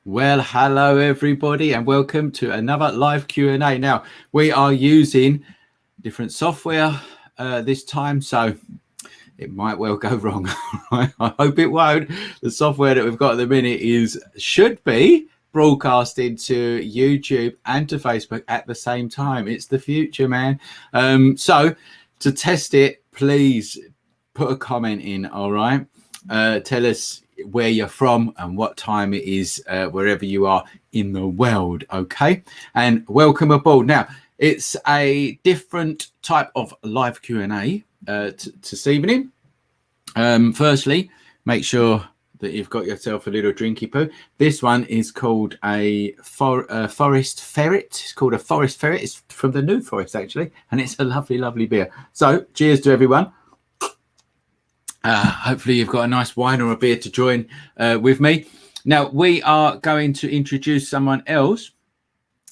Well, hello everybody and welcome to another live Q&A. Now, we are using different software this time, so it might well go wrong. I hope it won't. The software that we've got at the minute should be broadcasted to YouTube and to Facebook at the same time. It's the future, man. So to test it, please put a comment in, all right? Tell us where you're from and what time it is wherever you are in the world, okay? And welcome aboard. Now, it's a different type of live Q&A this evening. Firstly, make sure that you've got yourself a little drinky poo. This one is called a forest ferret. It's called a forest ferret. It's from the New Forest, actually, and it's a lovely, lovely beer. So, cheers to everyone. Hopefully you've got a nice wine or a beer to join with me. Now, we are going to introduce someone else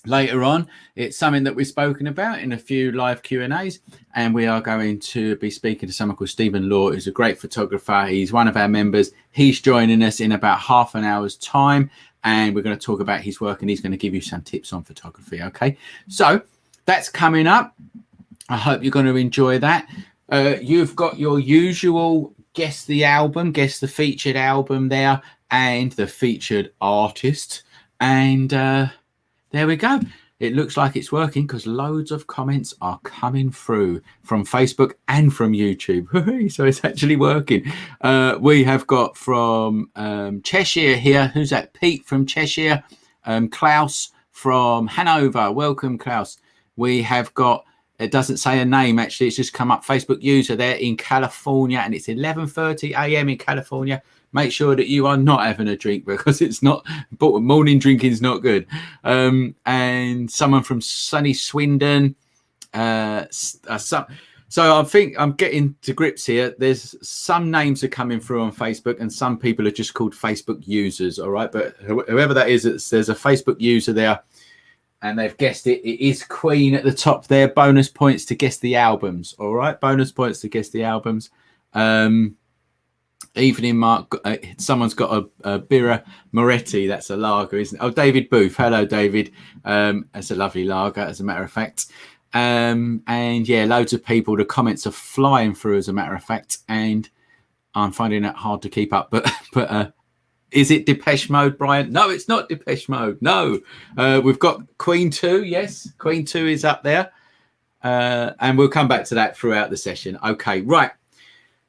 later on. It's something that we've spoken about in a few live Q&As, and we are going to be speaking to someone called Stephen Law, who's a great photographer. He's one of our members. He's joining us in about half an hour's time, and we're going to talk about his work, and he's going to give you some tips on photography, okay? So that's coming up. I hope you're going to enjoy that. You've got your usual guess the album, guess the featured album there, and the featured artist. And there we go. It looks like it's working because loads of comments are coming through from Facebook and from YouTube. So it's actually working. We have got from Cheshire here. Who's that? Pete from Cheshire. Klaus from Hanover. Welcome, Klaus. We have got It doesn't say a name, actually. It's just come up, Facebook user there in California, and it's 11:30 a.m. in California. Make sure that you are not having a drink, because it's not, but morning drinking is not good. And someone from sunny Swindon. So I think I'm getting to grips here. There's some names are coming through on Facebook, and some people are just called Facebook users. All right. But whoever that is, there's a Facebook user there, and they've guessed it. It is Queen at the top there. Bonus points to guess the albums. All right. Bonus points to guess the albums. Evening, Mark. Someone's got a Birra Moretti. That's a lager, isn't it? Oh, David Booth. Hello, David. That's a lovely lager, as a matter of fact. And yeah, loads of people. The comments are flying through, as a matter of fact, and I'm finding it hard to keep up. But is it Depeche Mode, Brian? No, it's not Depeche Mode. No, we've got Queen 2. Yes, Queen 2 is up there, and we'll come back to that throughout the session. Okay, right.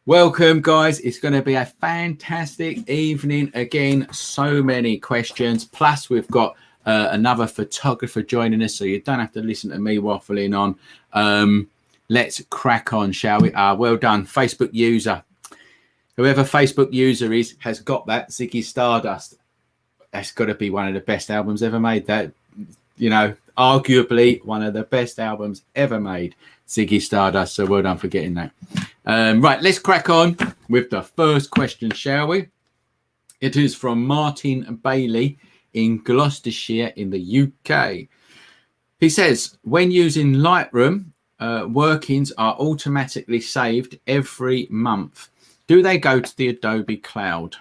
Welcome, guys. It's going to be a fantastic evening again. So many questions. Plus, we've got another photographer joining us, so you don't have to listen to me waffling on. Let's crack on, shall we? Well done, Facebook user. Whoever Facebook user is has got that. Ziggy Stardust. That's got to be one of the best albums ever made. That, you know, arguably one of the best albums ever made. Ziggy Stardust. So well done for getting that. Right, let's crack on with the first question, shall we? It is from Martin Bailey in Gloucestershire in the UK. He says, when using Lightroom, workings are automatically saved every month. Do they go to the Adobe cloud?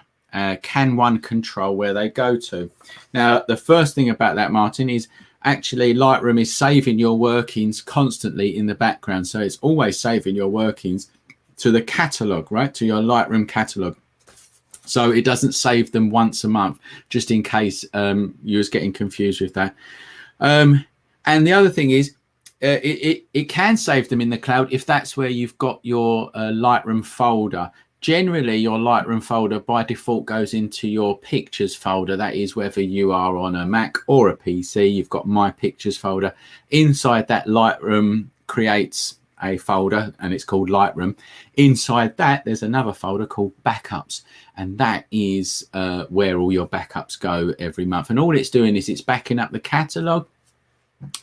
Can one control where they go to? Now, the first thing about that, Martin, is actually Lightroom is saving your workings constantly in the background. So it's always saving your workings to the catalog, right? To your Lightroom catalog. So it doesn't save them once a month, just in case you was getting confused with that. And the other thing is, it can save them in the cloud if that's where you've got your Lightroom folder. Generally, your Lightroom folder by default goes into your pictures folder. That is whether you are on a Mac or a PC. You've got my pictures folder. Inside that, Lightroom creates a folder, and it's called Lightroom. Inside that, there's another folder called Backups, and that is where all your backups go every month. And all it's doing is it's backing up the catalog,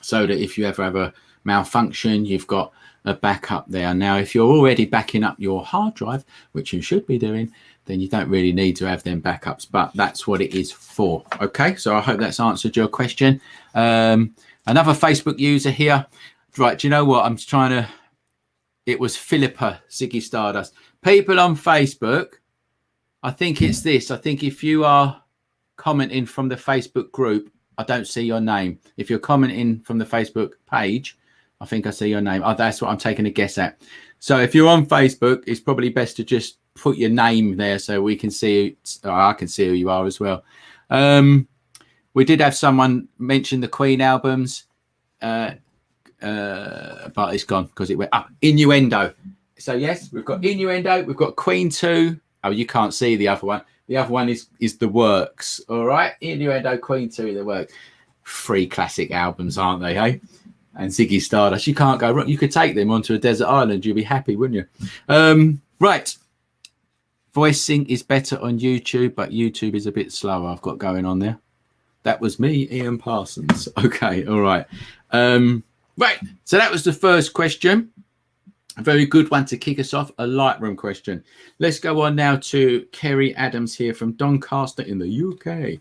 so that if you ever have a malfunction, you've got a backup there. Now, if you're already backing up your hard drive, which you should be doing, then you don't really need to have them backups, but that's what it is for. Okay, so I hope that's answered your question. Another Facebook user here. Right, do you know what? I'm trying to... It was Philippa, Ziggy Stardust. People on Facebook, I think it's this. I think if you are commenting from the Facebook group, I don't see your name. If you're commenting from the Facebook page, I think I see your name. Oh, that's what I'm taking a guess at. So if you're on Facebook, it's probably best to just put your name there so we can see, I can see who you are as well. We did have someone mention the Queen albums. But it's gone because it went up. Innuendo. So yes, we've got Innuendo, we've got Queen 2. Oh, you can't see the other one. The other one is The Works. All right, Innuendo, Queen 2, The Works. 3 classic albums, aren't they, hey? And Ziggy Stardust. You can't go wrong. You could take them onto a desert island. You'd be happy, wouldn't you? Right. Voicing is better on YouTube, but YouTube is a bit slower. I've got going on there. That was me, Ian Parsons. Okay, all right. Right, so that was the first question. A very good one to kick us off, a Lightroom question. Let's go on now to Kerry Adams here from Doncaster in the UK.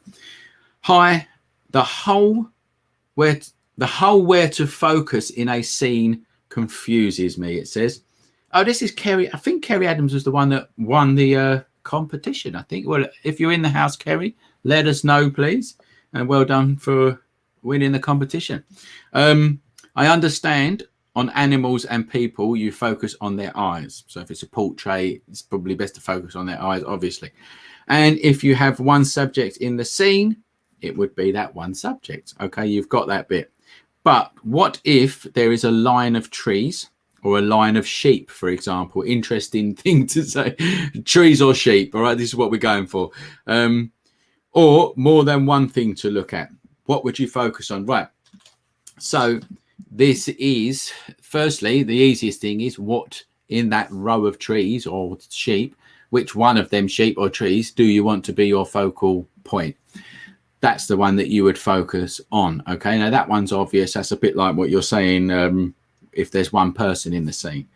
Hi, the whole where to focus in a scene confuses me, it says. Oh, this is Kerry. I think Kerry Adams was the one that won the competition, I think. Well, if you're in the house, Kerry, let us know, please. And well done for winning the competition. I understand on animals and people, you focus on their eyes. So if it's a portrait, it's probably best to focus on their eyes, obviously. And if you have one subject in the scene, it would be that one subject. Okay, you've got that bit. But what if there is a line of trees or a line of sheep, for example? Interesting thing to say, trees or sheep. All right, this is what we're going for. Or more than one thing to look at. What would you focus on? Right. So this is, firstly, the easiest thing is what in that row of trees or sheep, which one of them sheep or trees do you want to be your focal point? That's the one that you would focus on. Okay, now that one's obvious. That's a bit like what you're saying, if there's one person in the scene.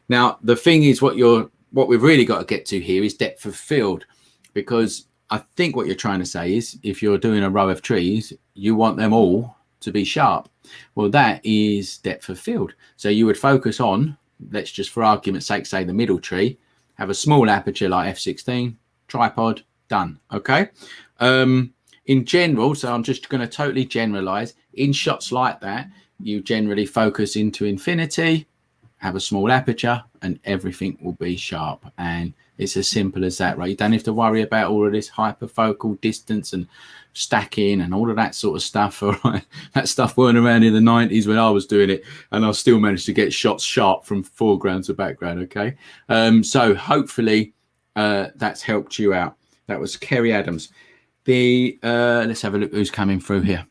Now, the thing is, what we've really got to get to here is depth of field, because I think what you're trying to say is if you're doing a row of trees, you want them all to be sharp. Well, that is depth of field. So you would focus on, let's just for argument's sake say the middle tree, have a small aperture like f16, tripod, done. Okay. In general, so I'm just going to totally generalize, in shots like that, you generally focus into infinity, have a small aperture, and everything will be sharp. And it's as simple as that, right? You don't have to worry about all of this hyperfocal distance and stacking and all of that sort of stuff. All right, that stuff weren't around in the 90s when I was doing it, and I still managed to get shots sharp from foreground to background. Okay, so hopefully that's helped you out. That was Kerry Adams. Let's have a look who's coming through here.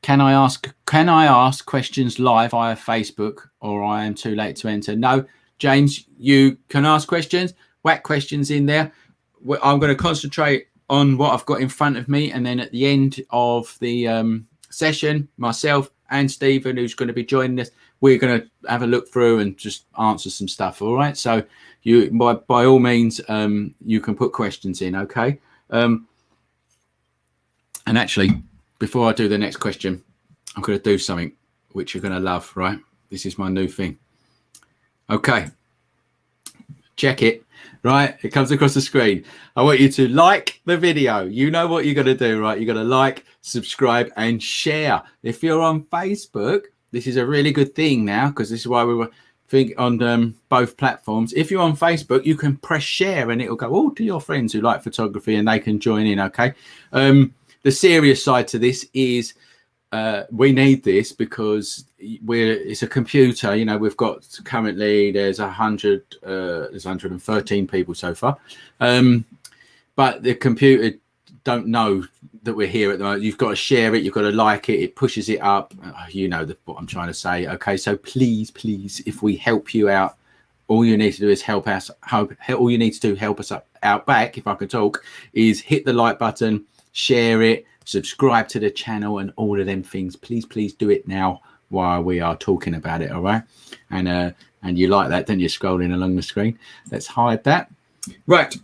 Can I ask questions live via Facebook, or I am too late to enter? No, James, you can ask questions. Whack questions in there. I'm going to concentrate on what I've got in front of me, and then at the end of the session, myself and Stephen, who's going to be joining us, we're going to have a look through and just answer some stuff. All right. So you, by all means, you can put questions in. Okay. And actually, before I do the next question, I'm going to do something which you're going to love, right? This is my new thing. Okay. Check it, right? It comes across the screen. I want you to like the video. You know what you're going to do, right? You're going to like, subscribe, and share. If you're on Facebook, this is a really good thing now, because this is why we were thinking on both platforms. If you're on Facebook, you can press share and it'll go all to your friends who like photography and they can join in, okay? The serious side to this is we need this because it's a computer. You know, we've got currently there's 113 people so far, but the computer don't know that we're here at the moment. You've got to share it, you've got to like it, it pushes it up. You know what I'm trying to say. Okay, so please, if we help you out, all you need to do is help us. All you need to do help us out back, if I could talk, is hit the like button, share it, subscribe to the channel, and all of them things. Please do it now while we are talking about it. All right, and you like that, don't you, scrolling along the screen? Let's hide that. Right,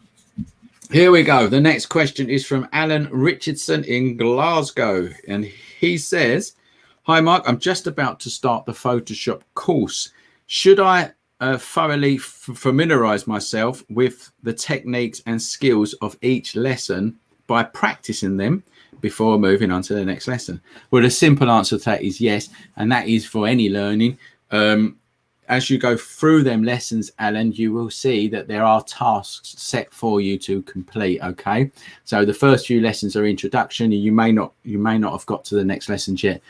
here we go. The next question is from Alan Richardson in Glasgow, and he says, hi Mark, I'm just about to start the Photoshop course. Should I thoroughly familiarize myself with the techniques and skills of each lesson by practicing them before moving on to the next lesson? Well, the simple answer to that is yes, and that is for any learning. As you go through them lessons, Alan, you will see that there are tasks set for you to complete. Okay, so the first few lessons are introduction. You may not have got to the next lessons yet,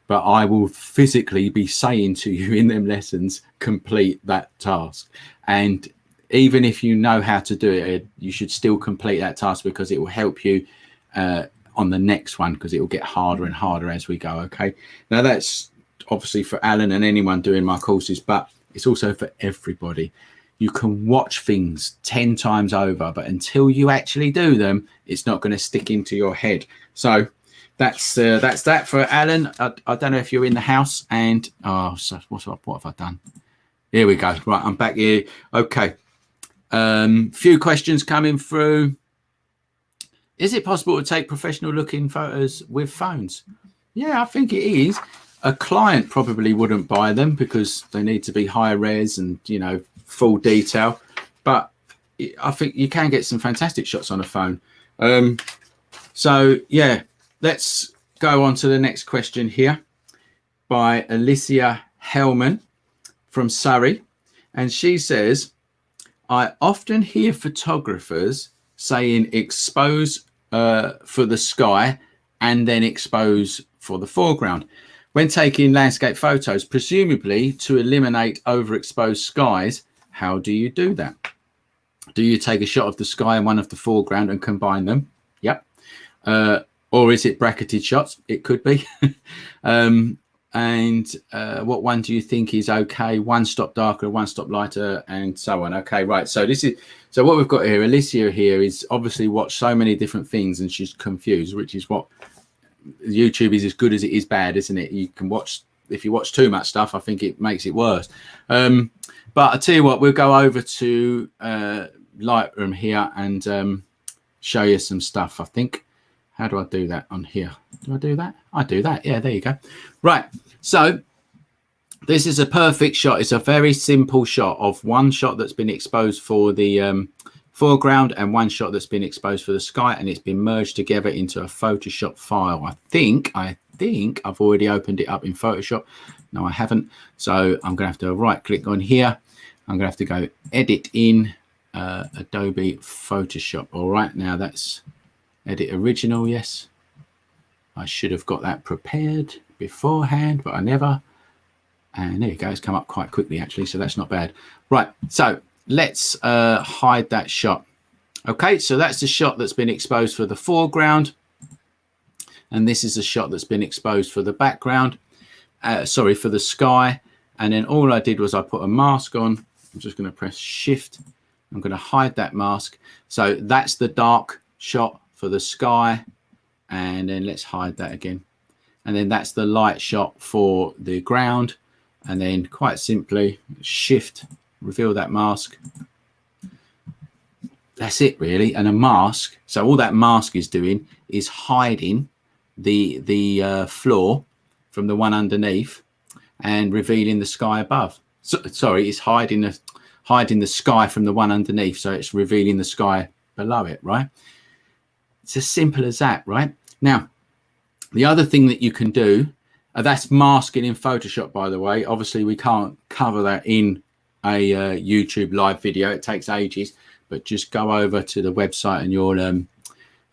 but I will physically be saying to you in them lessons, complete that task. And even if you know how to do it, you should still complete that task, because it will help you on the next one, because it will get harder and harder as we go. Okay, now that's obviously for Alan and anyone doing my courses, but it's also for everybody. You can watch things 10 times over, but until you actually do them, it's not going to stick into your head. So that's that for Alan. I don't know if you're in the house, and so what have I done? Here we go. Right, I'm back here. Okay. Few questions coming through. Is it possible to take professional looking photos with phones? Yeah, I think it is. A client probably wouldn't buy them because they need to be high res and, you know, full detail. But I think you can get some fantastic shots on a phone. So, yeah, let's go on to the next question here by Alicia Hellman from Surrey. And she says, I often hear photographers saying expose for the sky and then expose for the foreground when taking landscape photos, presumably to eliminate overexposed skies. How do you do that? Do you take a shot of the sky and one of the foreground and combine them? Yep. Or is it bracketed shots? It could be. And what one do you think is okay? One stop darker, one stop lighter, and so on. Okay, right. So what we've got here. Alicia here is obviously watched so many different things, and she's confused, which is what YouTube is as good as it is bad, isn't it? You can watch, if you watch too much stuff, I think it makes it worse. But I tell you what, we'll go over to Lightroom here and show you some stuff. I think. How do I do that on here? Do I do that? I do that. Yeah, there you go. Right. So this is a perfect shot. It's a very simple shot of one shot that's been exposed for the foreground and one shot that's been exposed for the sky, and it's been merged together into a Photoshop file. I think I've already opened it up in Photoshop. No, I haven't. So I'm going to have to right click on here. I'm going to have to go edit in Adobe Photoshop. All right. Now that's edit original. Yes, I should have got that prepared beforehand, but I never. And there you go. It's come up quite quickly, actually, so that's not bad. Right, so let's hide that shot. Okay, so that's the shot that's been exposed for the foreground, and this is a shot that's been exposed for the background. Sorry, for the sky. And then all I did was I put a mask on. I'm just going to press Shift. I'm going to hide that mask. So that's the dark shot for the sky, and then let's hide that again. And then that's the light shot for the ground, and then quite simply Shift, reveal that mask. That's it really. And a mask, so all that mask is doing is hiding the floor from the one underneath and revealing the sky above. So, sorry, it's hiding the sky from the one underneath, so it's revealing the sky below it, right? It's as simple as that, right? Now, the other thing that you can do, that's masking in Photoshop, by the way. Obviously, we can't cover that in a YouTube live video. It takes ages, but just go over to the website and you'll to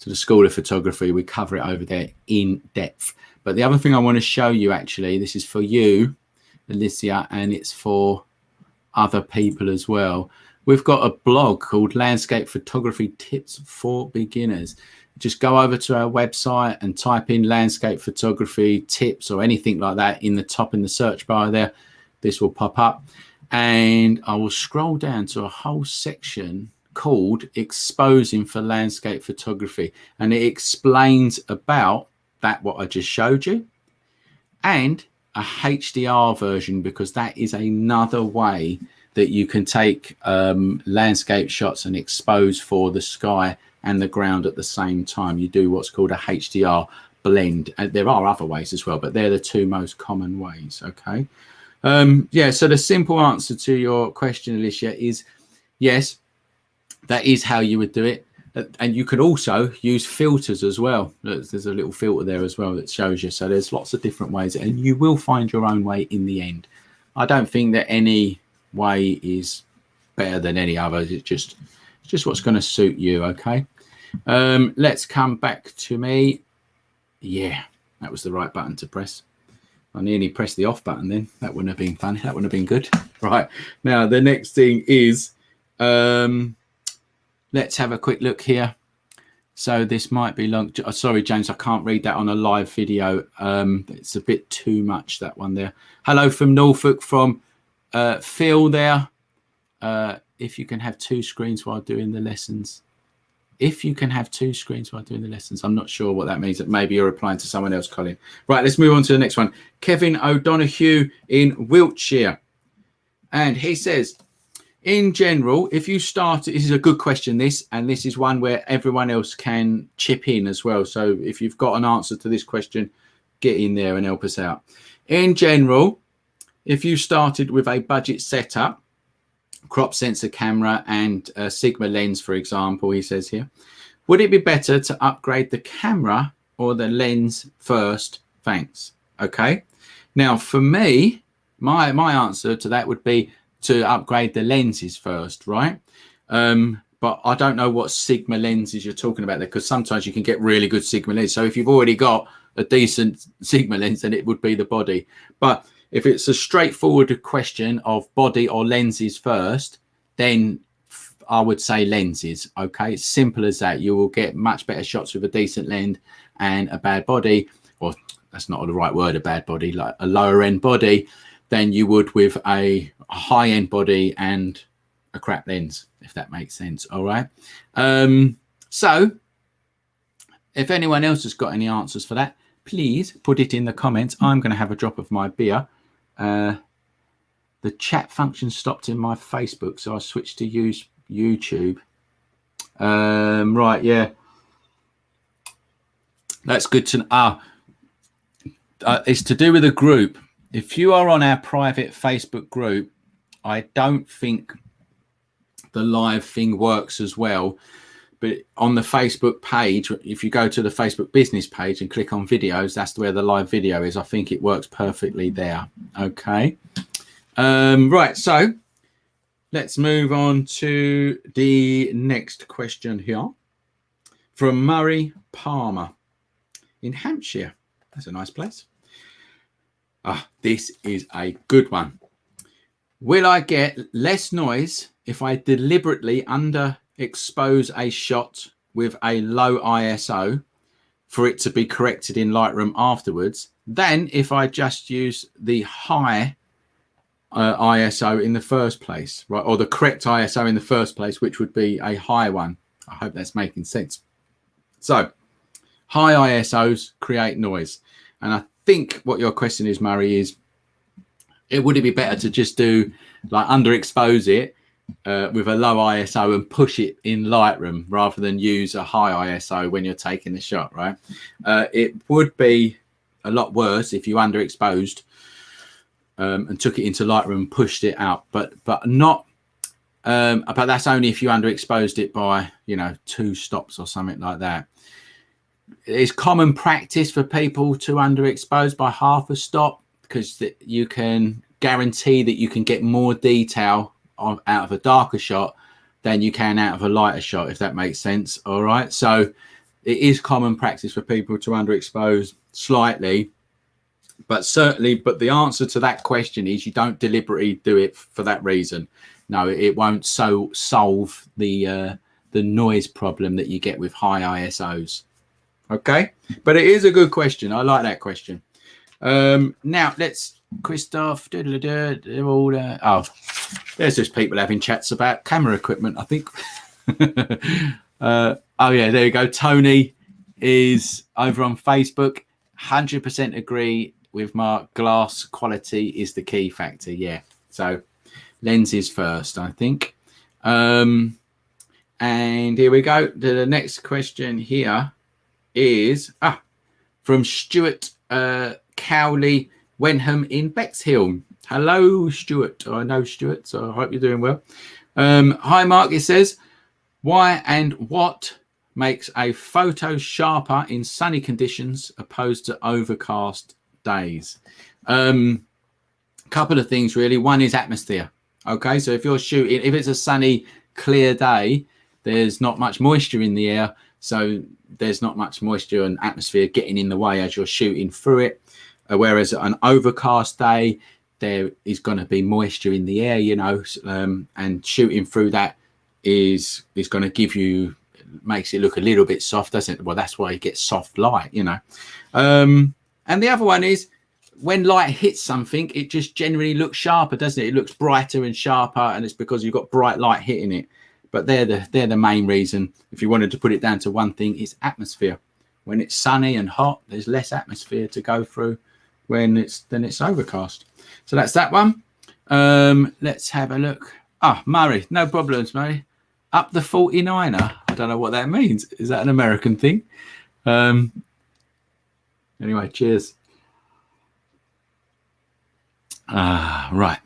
the School of Photography. We cover it over there in depth. But the other thing I want to show you, actually, this is for you, Alicia, and it's for other people as well. We've got a blog called Landscape Photography Tips for Beginners. Just go over to our website and type in landscape photography tips or anything like that in the top in the search bar there. This will pop up, and I will scroll down to a whole section called Exposing for Landscape Photography, and it explains about that, what I just showed you, and a HDR version, because that is another way that you can take landscape shots and expose for the sky and the ground at the same time. You do what's called a HDR blend, and there are other ways as well, but they're the two most common ways. Okay. Yeah, so the simple answer to your question, Alicia, is yes, that is how you would do it. And you could also use filters as well. There's a little filter there as well that shows you. So there's lots of different ways, and you will find your own way in the end. I don't think that any way is better than any other. It's just what's going to suit you. Okay. Let's come back to me. Yeah, that was the right button to press. I nearly pressed the off button then. That wouldn't have been funny. That wouldn't have been good. Right. Now, the next thing is, let's have a quick look here. So this might be long. Sorry, James, I can't read that on a live video. It's a bit too much, that one there. Hello from Norfolk from Phil there. If you can have two screens while doing the lessons. If you can have two screens while doing the lessons. I'm not sure what that means. That maybe you're replying to someone else, Colin. Right, let's move on to the next one. Kevin O'Donoghue in Wiltshire. And he says, in general, if you start, this is a good question, this, and this is one where everyone else can chip in as well. So if you've got an answer to this question, get in there and help us out. In general, if you started with a budget setup, crop sensor camera and a Sigma lens, for example, he says here, would it be better to upgrade the camera or the lens first? Thanks. Okay. Now, for me, my answer to that would be to upgrade the lenses first, right? But I don't know what Sigma lenses you're talking about there, because sometimes you can get really good Sigma lenses. So if you've already got a decent Sigma lens, then it would be the body. But if it's a straightforward question of body or lenses first, then I would say lenses. Okay, simple as that. You will get much better shots with a decent lens and a bad body, or that's not the right word, a bad body, like a lower end body, than you would with a high end body and a crap lens, if that makes sense. All right. So if anyone else has got any answers for that, please put it in the comments. I'm going to have a drop of my beer. The chat function stopped in my Facebook, so I switched to use YouTube. Right, yeah. That's good to know. It's to do with a group. If you are on our private Facebook group, I don't think the live thing works as well. But on the Facebook page, if you go to the Facebook business page and click on videos, that's where the live video is. I think it works perfectly there. Okay. Right. So let's move on to the next question here from Murray Palmer in Hampshire. That's a nice place. This is a good one. Will I get less noise if I deliberately underexpose a shot with a low ISO for it to be corrected in Lightroom afterwards than if I just use the high ISO in the first place, right? Or the correct ISO in the first place, which would be a high one. I hope that's making sense. So high ISOs create noise. And I think what your question is, Murray, is would it be better to just do like underexpose it with a low ISO and push it in Lightroom rather than use a high ISO when you're taking the shot, right? It would be a lot worse if you underexposed and took it into Lightroom and pushed it out, but not. But that's only if you underexposed it by 2 stops or something like that. It's common practice for people to underexpose by half a stop because you can guarantee that you can get more detail out of a darker shot than you can out of a lighter shot, if that makes sense. All right. So it is common practice for people to underexpose slightly, but the answer to that question is you don't deliberately do it for that reason. No, it won't solve the noise problem that you get with high ISOs. Okay, but it is a good question. I like that question. Now let's Christoph. There's just people having chats about camera equipment, I think. Oh yeah, there you go. Tony is over on Facebook. 100% agree with Mark. Glass quality is the key factor. Yeah, so lenses first, I think. And here we go. The next question here is from Stuart Cowley Wenham in Bexhill. Hello, Stuart. I know Stuart, so I hope you're doing well. Hi, Mark. It says, why and what makes a photo sharper in sunny conditions opposed to overcast days? Couple of things, really. One is atmosphere. Okay, so if you're shooting, if it's a sunny, clear day, there's not much moisture in the air. So there's not much moisture and atmosphere getting in the way as you're shooting through it. Whereas an overcast day, there is going to be moisture in the air, and shooting through that is going to give you, makes it look a little bit soft, doesn't it? Well, that's why you get soft light, And the other one is when light hits something, it just generally looks sharper, doesn't it? It looks brighter and sharper, and it's because you've got bright light hitting it. But they're the main reason. If you wanted to put it down to one thing, it's atmosphere. When it's sunny and hot, there's less atmosphere to go through when it's overcast. So that's that one. Let's have a look. Murray, no problems, Murray. Up the 49er. I don't know what that means. Is that an American thing? Anyway, cheers. Right.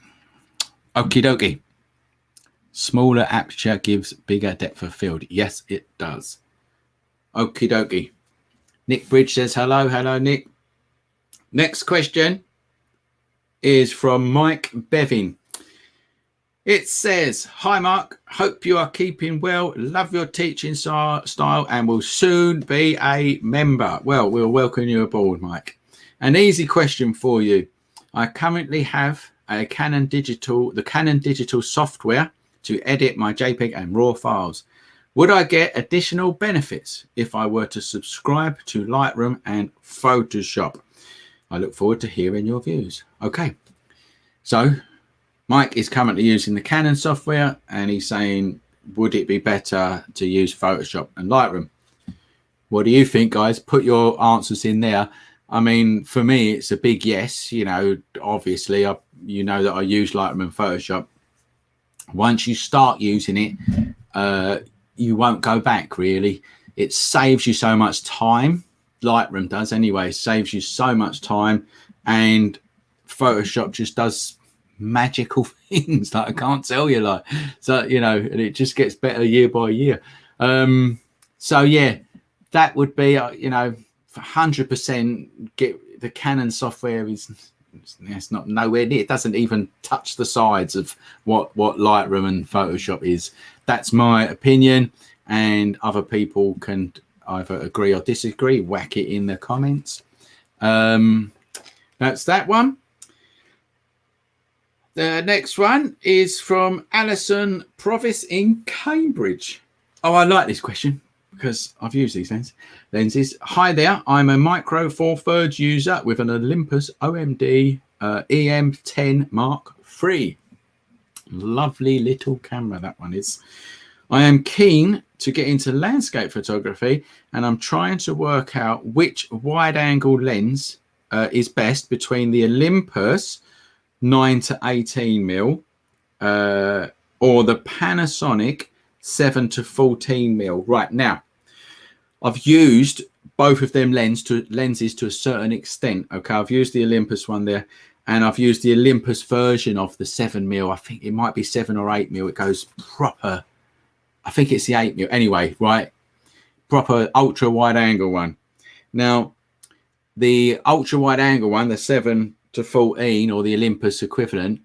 Okie dokie. Smaller aperture gives bigger depth of field. Yes, it does. Okie dokie. Nick Bridge says hello. Hello, Nick. Next question is from Mike Bevin. It says, hi, Mark. Hope you are keeping well. Love your teaching style and will soon be a member. Well, we'll welcome you aboard, Mike. An easy question for you. I currently have the Canon Digital software to edit my JPEG and RAW files. Would I get additional benefits if I were to subscribe to Lightroom and Photoshop? I look forward to hearing your views. Okay, so Mike is currently using the Canon software and he's saying, would it be better to use Photoshop and Lightroom? What do you think, guys? Put your answers in there. I mean, for me, it's a big yes. You know, obviously, you know that I use Lightroom and Photoshop. Once you start using it, you won't go back, really. It saves you so much time. Lightroom does anyway. It saves you so much time. And Photoshop just does magical things that I can't tell you. Like, so, you know, and it just gets better year by year. So, yeah. That would be, you know, 100% get the Canon software it's not nowhere near. It doesn't even touch the sides of what Lightroom and Photoshop is. That's my opinion, and other people can either agree or disagree. Whack it in the comments. That's that one. The next one is from Alison Provis in Cambridge. Oh, I like this question, because I've used these lenses. Hi there, I'm a micro four thirds user with an Olympus OMD EM10 Mark III. Lovely little camera that one is. I am keen to get into landscape photography, and I'm trying to work out which wide angle lens is best between the Olympus 9 to 18 mil or the Panasonic 7 to 14 mil. Right now, I've used both of them lenses to a certain extent. Okay, I've used the Olympus one there, and I've used the Olympus version of the 7 mil. I think it might be 7 or 8 mil. It goes proper. I think it's the 8 mil. Anyway, right, proper ultra wide angle one. Now, the ultra wide angle one, the 7 to 14 or the Olympus equivalent,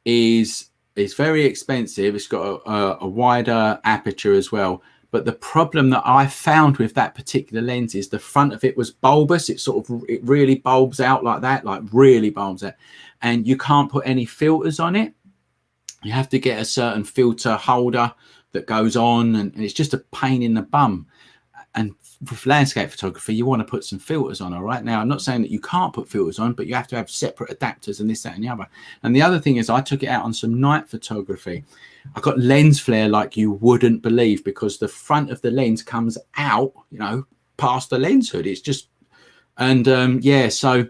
is very expensive. It's got a wider aperture as well. But the problem that I found with that particular lens is the front of it was bulbous. It really bulbs out like that, like really bulbs out. And you can't put any filters on it. You have to get a certain filter holder that goes on, and it's just a pain in the bum. And with landscape photography, you want to put some filters on. All right, now I'm not saying that you can't put filters on, but you have to have separate adapters and this, that, and the other. And the other thing is, I took it out on some night photography. I got lens flare like you wouldn't believe, because the front of the lens comes out, you know, past the lens hood. It's just, and yeah, so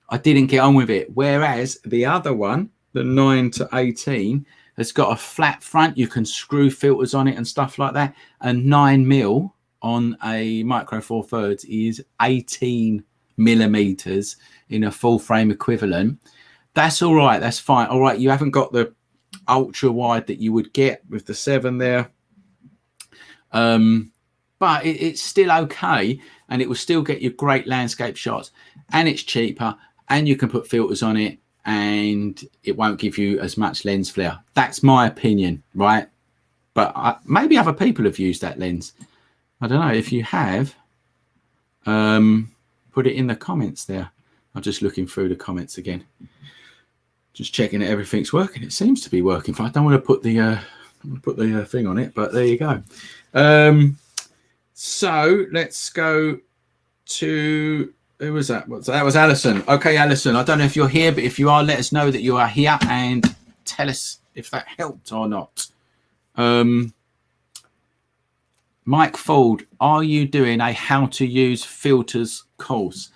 I didn't get on with it. Whereas the other one, the 9 to 18, has got a flat front. You can screw filters on it and stuff like that. And 9 mil on a micro four thirds is 18 millimeters in a full frame equivalent. That's all right. That's fine. All right, you haven't got the ultra wide that you would get with the 7 there, but it's still okay, and it will still get you great landscape shots, and it's cheaper, and you can put filters on it, and it won't give you as much lens flare. That's my opinion, right? But maybe other people have used that lens. I don't know. If you have, put it in the comments there. I'm just looking through the comments again, just checking that everything's working. It seems to be working. I don't want to put the thing on it, but there you go. So let's go to, who was that? That was Alison. Okay, Alison, I don't know if you're here, but if you are, let us know that you are here and tell us if that helped or not. Mike Ford, are you doing a how to use filters course?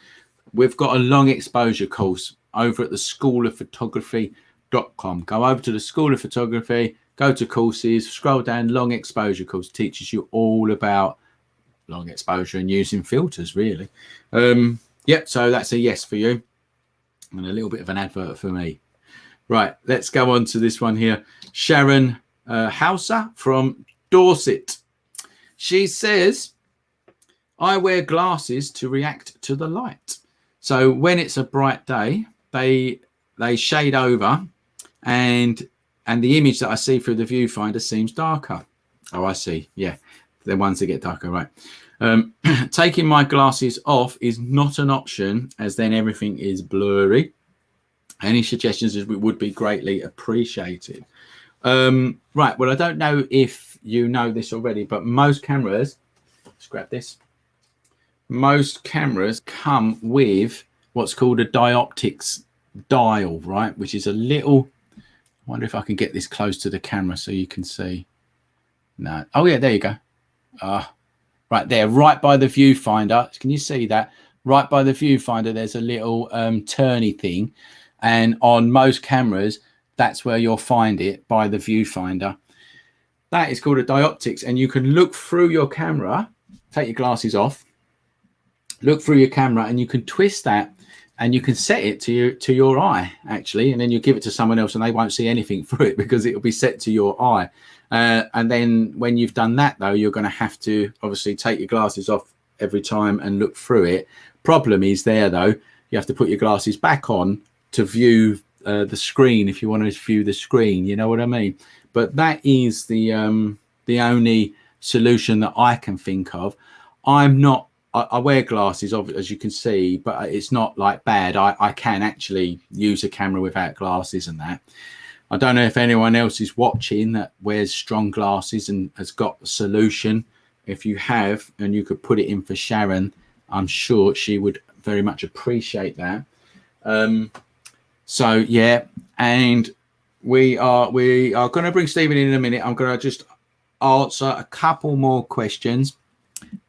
We've got a long exposure course over at the schoolofphotography.com. Go over to the School of Photography, go to courses, scroll down, long exposure course, teaches you all about long exposure and using filters, really. Yep, so that's a yes for you, and a little bit of an advert for me. Right, let's go on to this one here. Sharon Hauser from Dorset. She says, I wear glasses to react to the light. So when it's a bright day, they shade over, and the image that I see through the viewfinder seems darker. Oh, I see. Yeah, the ones that get darker, right. Taking my glasses off is not an option, as then everything is blurry. Any suggestions would be greatly appreciated. Right, well, I don't know if you know this already, but most cameras, let's grab this. Most cameras come with what's called a dioptics dial, right? Which is a little, I wonder if I can get this close to the camera so you can see. No. Oh yeah, there you go. Right there, right by the viewfinder. Can you see that? Right by the viewfinder, there's a little turny thing. And on most cameras, that's where you'll find it, by the viewfinder. That is called a dioptics. And you can look through your camera, take your glasses off, look through your camera, and you can twist that and you can set it to your eye, actually. And then you give it to someone else and they won't see anything through it because it will be set to your eye. And then when you've done that, though, you're going to have to obviously take your glasses off every time and look through it. Problem is there, though, you have to put your glasses back on to view the screen if you want to view the screen. You know what I mean? But that is the only solution that I can think of. I wear glasses, as you can see, but it's not like bad. I can actually use a camera without glasses and that. I don't know if anyone else is watching that wears strong glasses and has got a solution. If you have, and you could put it in for Sharon, I'm sure she would very much appreciate that. So yeah, and we are going to bring Stephen in a minute. I'm going to just answer a couple more questions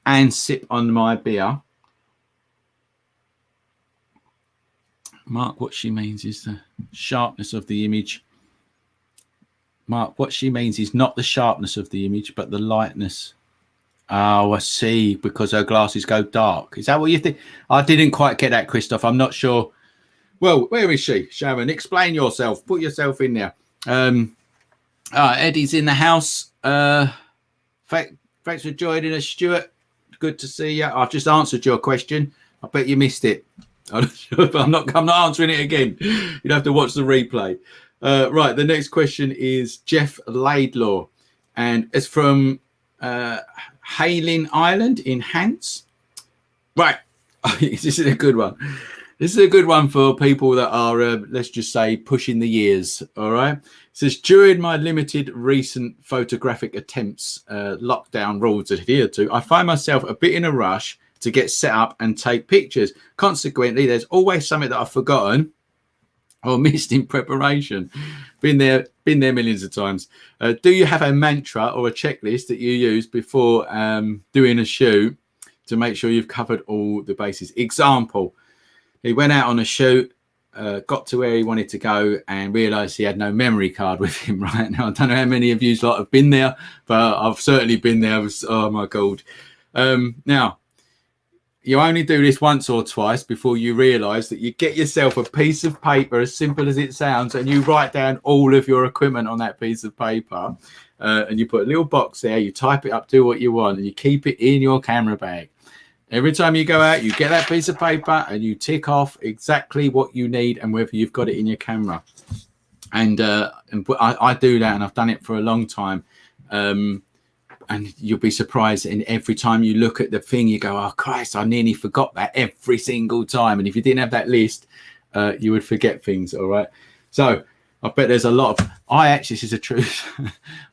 and sip on my beer. Mark, what she means is the sharpness of the image. Mark, what she means is not the sharpness of the image, but the lightness. Oh, I see, because her glasses go dark. Is that what you think? I didn't quite get that, Christoph. I'm not sure. Well, where is she? Sharon, explain yourself. Put yourself in there. Eddie's in the house. Thanks for joining us, Stuart. Good to see you. I've just answered your question. I bet you missed it. I'm not answering it again. You'd have to watch the replay. Right, the next question is Jeff Laidlaw, and it's from Hailing Island in Hants. Right, this is a good one. This is a good one for people that are, let's just say, pushing the years. All right. It says, during my limited recent photographic attempts, lockdown rules adhered to, I find myself a bit in a rush to get set up and take pictures. Consequently, there's always something that I've forgotten or missed in preparation. Been there millions of times. Do you have a mantra or a checklist that you use before doing a shoot to make sure you've covered all the bases? Example, he went out on a shoot, got to where he wanted to go and realised he had no memory card with him. Right now, I don't know how many of you have been there, but I've certainly been there. Oh my God. Now, you only do this once or twice before you realise that you get yourself a piece of paper, as simple as it sounds, and you write down all of your equipment on that piece of paper, and you put a little box there, you type it up, do what you want, and you keep it in your camera bag. Every time you go out, you get that piece of paper and you tick off exactly what you need and whether you've got it in your camera. And I do that, and I've done it for a long time. And you'll be surprised. And every time you look at the thing, you go, oh, Christ, I nearly forgot that every single time. And if you didn't have that list, you would forget things. All right. So I bet there's a lot of, this is the truth.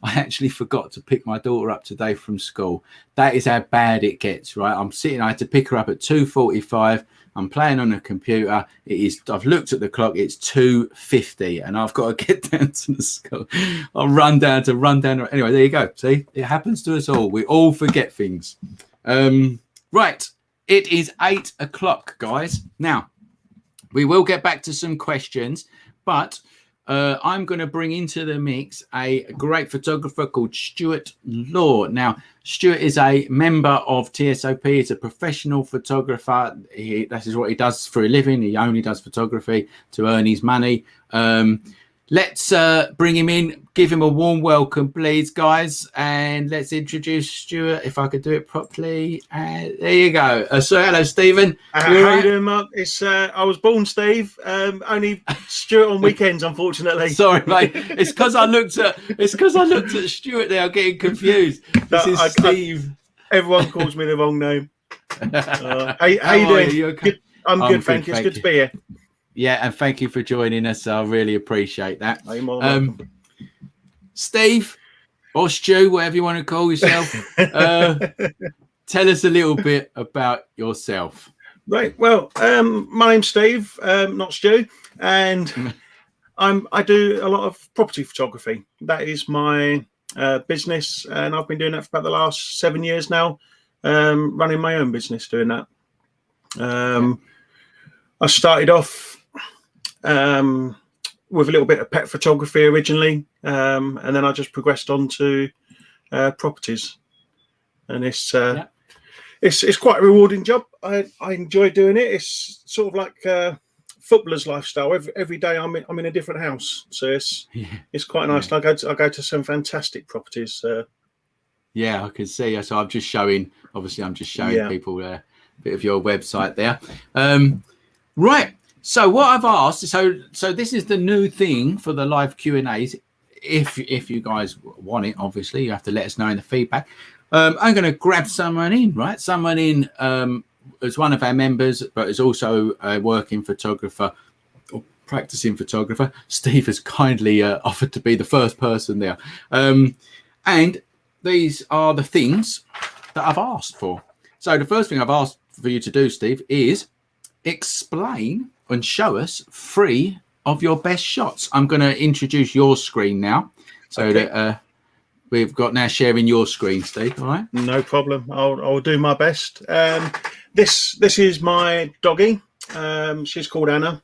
I actually forgot to pick my daughter up today from school. That is how bad it gets, right? I had to pick her up at 2:45. I'm playing on a computer. I've looked at the clock. It's 2:50 and I've got to get down to the school. I'll run down. Anyway, there you go. See, it happens to us all. We all forget things. Right. It is 8 o'clock, guys. Now, we will get back to some questions, but I'm going to bring into the mix a great photographer called Stuart Law. Now, Stuart is a member of TSOP. He's a professional photographer. That is what he does for a living. He only does photography to earn his money. Let's bring him in. Give him a warm welcome, please, guys. And let's introduce Stuart, if I could do it properly. There you go. So hello, Stephen. How you doing, Mark? I was born Steve. Only Stuart on weekends, unfortunately. Sorry, mate. It's because I looked at Stuart there. I'm getting confused. This is Steve. Everyone calls me the wrong name. How you doing? You okay? I'm good, thank you. It's good to be here. Yeah, and thank you for joining us. I really appreciate that. Steve, or Stu, whatever you want to call yourself. Tell us a little bit about yourself. Right. Well, my name's Steve, not Stu, and I do a lot of property photography. That is my business, and I've been doing that for about the last 7 years now. Running my own business doing that. I started off with a little bit of pet photography originally, and then I just progressed on to properties, and it's quite a rewarding job. I enjoy doing it. It's sort of like footballer's lifestyle. Every day I'm in a different house, so it's quite nice. I go to some fantastic properties. Yeah, I can see. So I'm just showing. Obviously, I'm just showing people a bit of your website there. Right. So what I've asked. So this is the new thing for the live Q&As. If you guys want it, obviously you have to let us know in the feedback. I'm going to grab someone in. Right, someone in as one of our members, but is also a working photographer or practicing photographer. Steve has kindly offered to be the first person there. And these are the things that I've asked for. So the first thing I've asked for you to do, Steve, is explain and show us 3 of your best shots. I'm going to introduce your screen now, so that we've got now sharing your screen, Steve. All right, no problem. I'll do my best. This is my doggy. She's called Anna.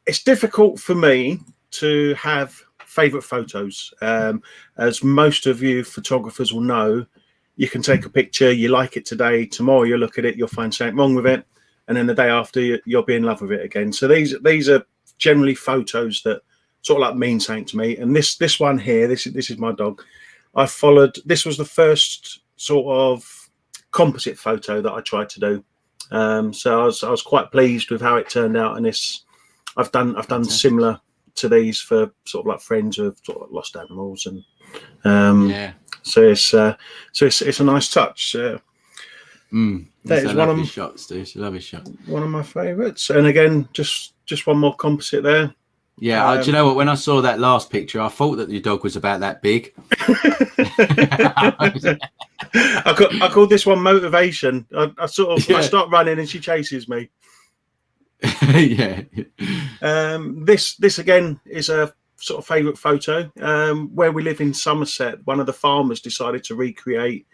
It's difficult for me to have favorite photos. As most of you photographers will know, you can take a picture, you like it today, tomorrow you look at it, you'll find something wrong with it, and then the day after you'll be in love with it again. So these are generally photos that sort of like mean something to me. And this one here, this is my dog. I followed. This was the first sort of composite photo that I tried to do. So I was quite pleased with how it turned out, and I've done similar to these for sort of like friends of sort of lost animals, and so it's a nice touch. That is one of shots, dude. It's a lovely shot. One of my favourites. And again, just one more composite there. Yeah, do you know what? When I saw that last picture, I thought that your dog was about that big. I called this one motivation. I start running and she chases me. Yeah. This again is a sort of favourite photo. Where we live in Somerset, one of the farmers decided to recreate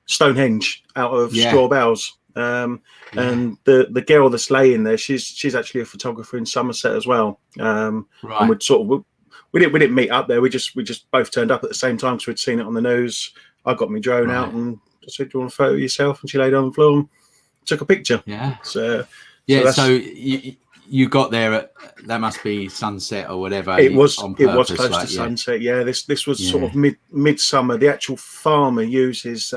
Stonehenge out of straw bales. And the girl that's laying there, she's actually a photographer in Somerset as well. And we didn't meet up there. We just both turned up at the same time because we'd seen it on the news. I got my drone out and I said, "Do you want a photo of yourself?" And she laid on the floor and took a picture. Yeah. So you got there at, that must be sunset or whatever. It was close to sunset. Yeah, this was sort of midsummer. The actual farmer uses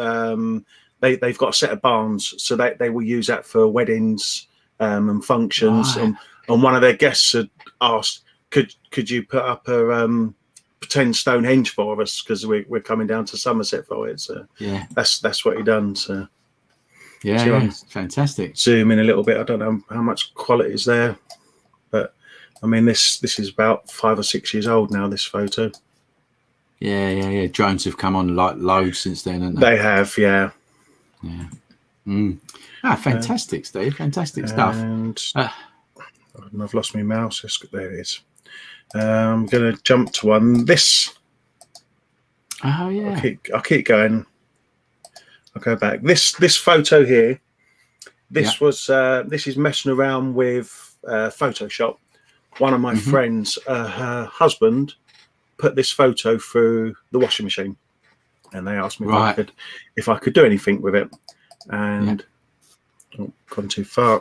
they've got a set of barns, so they will use that for weddings and functions. And one of their guests had asked, could you put up a pretend Stonehenge for us, because we're coming down to Somerset for it. So that's what he done. So fantastic. Zoom in a little bit. I don't know how much quality is there, but I mean this is about 5 or 6 years old now, this photo. Yeah. Drones have come on like loads since then, haven't they? They have, yeah. Fantastic, Steve. Fantastic stuff. And I've lost my mouse. There it is. I'm going to jump to one. This. Oh yeah. I'll keep going. I'll go back. This photo here. This is messing around with Photoshop. One of my friends, her husband, put this photo through the washing machine, and they asked me if I could do anything with it. And gone too far.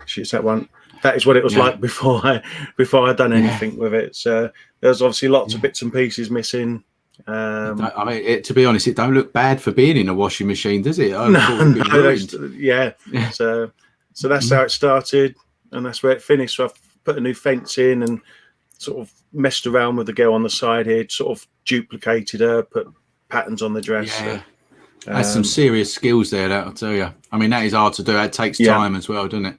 Shoots that one. That is what it was like before I'd done anything with it. So there's obviously lots of bits and pieces missing. I mean, to be honest, it don't look bad for being in a washing machine, does it? So that's how it started, and that's where it finished. So I've put a new fence in and sort of messed around with the girl on the side here, sort of duplicated her, put patterns on the dress. That's some serious skills there, that I'll tell you. I mean, that is hard to do. It takes time as well, doesn't it?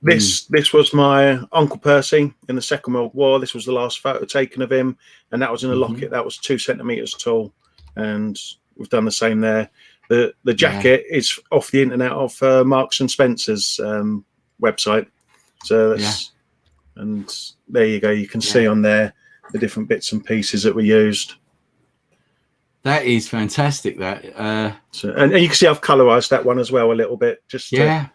This was my Uncle Percy in the Second World War. This was the last photo taken of him, and that was in a locket that was 2 centimeters tall. And we've done the same there. The jacket is off the internet, off Marks and Spencer's website. So that's and there you go. You can see on there the different bits and pieces that were used. That is fantastic. That and you can see I've colorized that one as well a little bit, just to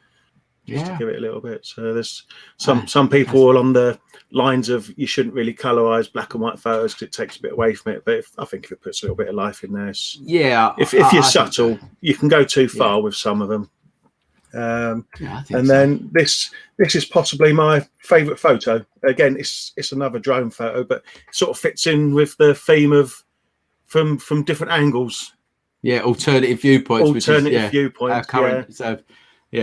give it a little bit. So there's some people are on the lines of you shouldn't really colorize black and white photos because it takes a bit away from it. But I think if it puts a little bit of life in there, if you're subtle, you can go too far with some of them. And then this is possibly my favorite photo. Again, it's another drone photo, but it sort of fits in with the theme of from different angles. Alternative viewpoints. Viewpoints. Our current, so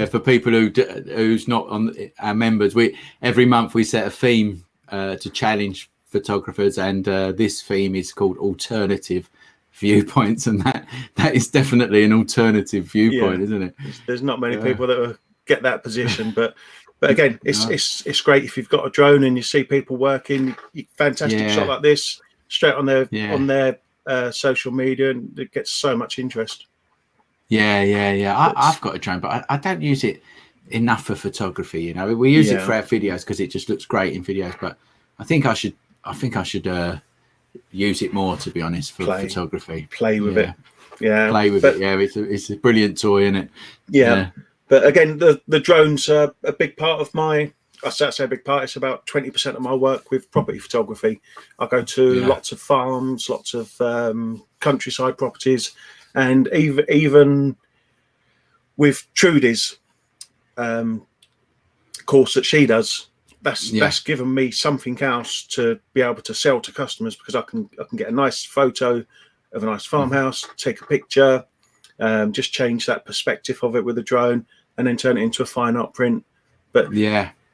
for people who's not on our members, every month we set a theme to challenge photographers, and this theme is called alternative viewpoints, and that is definitely an alternative viewpoint, isn't it? There's not many people that will get that position, but again, it's great if you've got a drone and you see people working. Fantastic shot like this straight on their social media, and it gets so much interest. I've got a drone, but I don't use it enough for photography. You know, we use it for our videos because it just looks great in videos, but I think I should use it more, to be honest, for photography. Play with it. It's a brilliant toy, isn't it? But again, the drones are a big part of my, I say a big part, it's about 20% of my work with property photography. I go to lots of farms, lots of countryside properties, and even with Trudy's course that she does, that's given me something else to be able to sell to customers, because I can get a nice photo of a nice farmhouse, take a picture, just change that perspective of it with a drone, and then turn it into a fine art print. But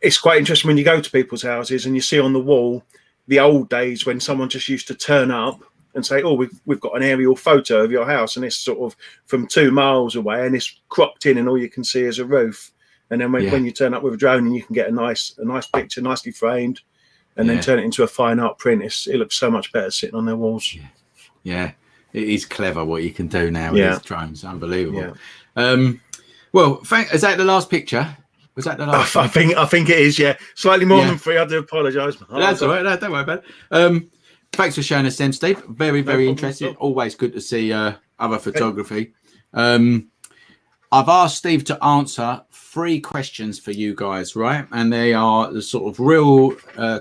it's quite interesting when you go to people's houses and you see on the wall the old days when someone just used to turn up and say, "Oh, we've got an aerial photo of your house," and it's sort of from 2 miles away and it's cropped in and all you can see is a roof. And then when you turn up with a drone and you can get a nice picture, nicely framed, and then turn it into a fine art print, it looks so much better sitting on their walls. It is clever what you can do now with these drones. Unbelievable. Well, is that the last picture? Was that the last? I think it is. Slightly more than 3. I do apologise. That's all right. No, don't worry about it. Thanks for showing us them, Steve. Very, very interesting. Always good to see other photography. I've asked Steve to answer 3 questions for you guys, right? And they are the sort of real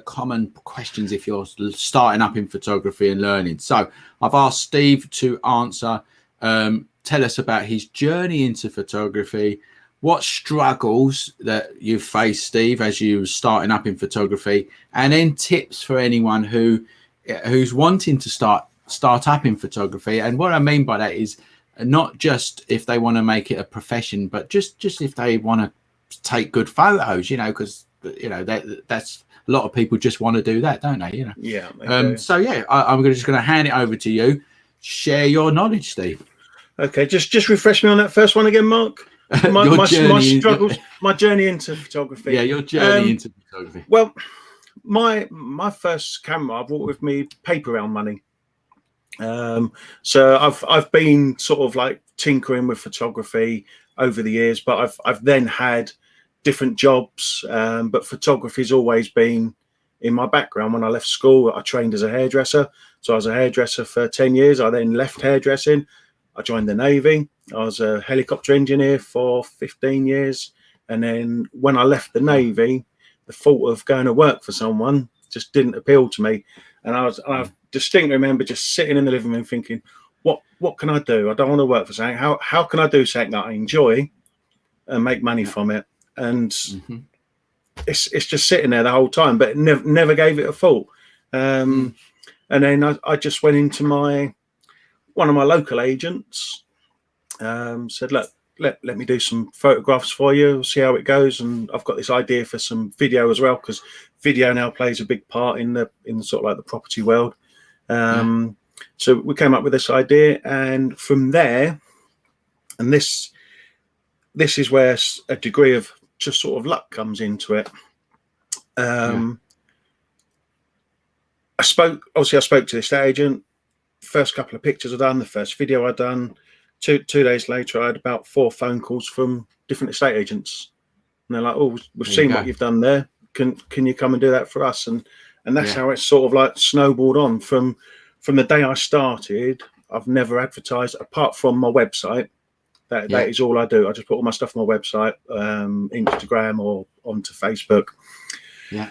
common questions if you're starting up in photography and learning. So I've asked Steve to answer, tell us about his journey into photography, what struggles that you've faced, Steve, as you were starting up in photography, and then tips for anyone who's wanting to start up in photography. And what I mean by that is not just if they want to make it a profession, but just if they want to take good photos, because that's a lot of people just want to do that, don't they? So I'm just going to hand it over to you. Share your knowledge, Steve. Okay, just refresh me on that first one again, Mark. My struggles, my journey into photography. Your journey into photography. Well, my first camera, I brought with me paper round money. So I've been sort of like tinkering with photography over the years, but I've then had different jobs. But photography's always been in my background. When I left school, I trained as a hairdresser. So I was a hairdresser for 10 years. I then left hairdressing. I joined the Navy. I was a helicopter engineer for 15 years. And then when I left the Navy, the thought of going to work for someone just didn't appeal to me. And I distinctly remember just sitting in the living room thinking, what can I do? I don't want to work for something. How can I do something that I enjoy and make money from it? And it's just sitting there the whole time, but never gave it a thought. And then I just went into one of my local agents, said, look, let me do some photographs for you, see how it goes. And I've got this idea for some video as well, because video now plays a big part in the sort of like the property world. So we came up with this idea, and from there, and this is where a degree of just sort of luck comes into it. I spoke to the estate agent. First couple of pictures I done, the first video I done. Two days later, I had about 4 phone calls from different estate agents, and they're like, "Oh, we've seen what you've done there. Can you come and do that for us?" And that's how it's sort of like snowballed on from the day I started. I've never advertised apart from my website. That is all I do. I just put all my stuff on my website, Instagram or onto Facebook. Yeah.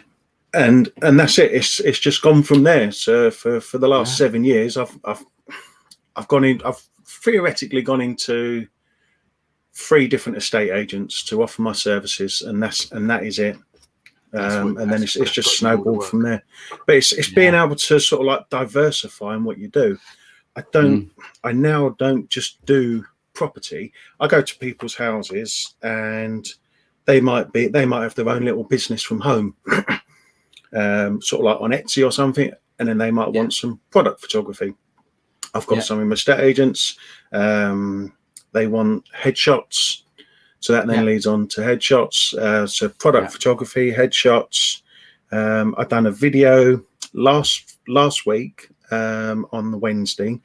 And that's it. It's just gone from there. So for the last 7 years, I've theoretically gone into 3 different estate agents to offer my services, and that is it. And then it's just snowballed from there. But it's being able to sort of like diversify in what you do. I now don't just do property. I go to people's houses, and they might have their own little business from home. Sort of like on Etsy or something, and then they might want some product photography. I've got some estate agents. They want headshots, so that then leads on to headshots. So product photography, headshots. I've done a video last week on the Wednesday.